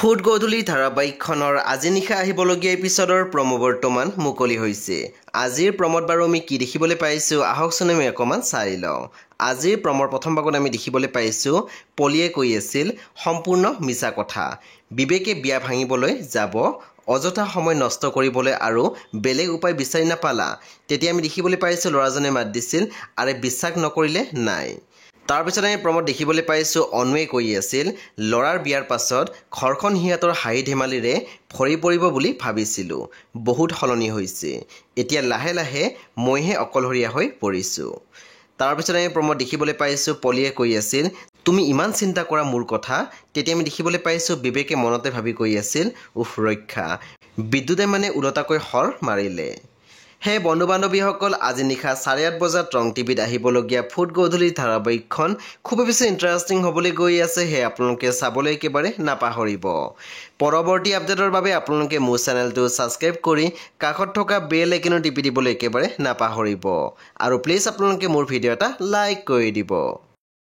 Food গধূলি ধাৰাবাহিকখনৰ আজি নিশা আহিবলগীয়া এপিছডৰ প্ৰমো বৰ্তমান মুকলি হৈছে। আজিৰ প্ৰমোত বাৰু আমি কি দেখিবলৈ পাইছোঁ আহকচোন আমি অকণমান চাই লওঁ। আজিৰ প্ৰমৰ প্ৰথম ভাগত আমি দেখিবলৈ পাইছোঁ পলিয়ে কৈ আছিল সম্পূৰ্ণ মিছা কথা। বিবেকে বিয়া ভাঙিবলৈ যাব, অযথা সময় নষ্ট কৰিবলৈ আৰু বেলেগ উপায় বিচাৰি নাপালা। তেতিয়া আমি দেখিবলৈ পাইছোঁ ল'ৰাজনে মাত দিছিল আৰে বিশ্বাস নকৰিলে নাই। তাৰপিছত আমি প্ৰমোত দেখিবলৈ পাইছোঁ অনুৱে কৈ আছিল ল'ৰাৰ বিয়াৰ পাছত ঘৰখন সিহঁতৰ হাঁহি ধেমালিৰে ভৰি পৰিব বুলি ভাবিছিলোঁ, বহুত সলনি হৈছে। এতিয়া লাহে লাহে মইহে অকলশৰীয়া হৈ পৰিছোঁ। তাৰপিছত আমি প্ৰমোত দেখিবলৈ পাইছোঁ পলিয়ে কৈ আছিল তুমি ইমান চিন্তা কৰা মোৰ কথা। তেতিয়া আমি দেখিবলৈ পাইছোঁ বিবেকে মনতে ভাবি কৈ আছিল উফ ৰক্ষা, বিদ্যুতে মানে ওলোটাকৈ শৰ মাৰিলে। হে বন্ধু বান্ধৱীসকল, আজি নিশা 8:30 বজাত ৰং টিভিত আহিবলগীয়া ফুড গধূলি ধাৰাবাহিকখন খুবেই বেছি ইণ্টাৰেষ্টিং হ'বলৈ গৈ আছে। সেয়ে আপোনালোকে চাবলৈ একেবাৰে নাপাহৰিব। পৰৱৰ্তী আপডেটৰ বাবে আপোনালোকে মোৰ চেনেলটো ছাবস্ক্ৰাইব কৰি কাষত থকা বেল আইকনো টিপি দিবলৈ একেবাৰে নাপাহৰিব। আৰু প্লিজ আপোনালোকে মোৰ ভিডিঅ' এটা লাইক কৰি দিব।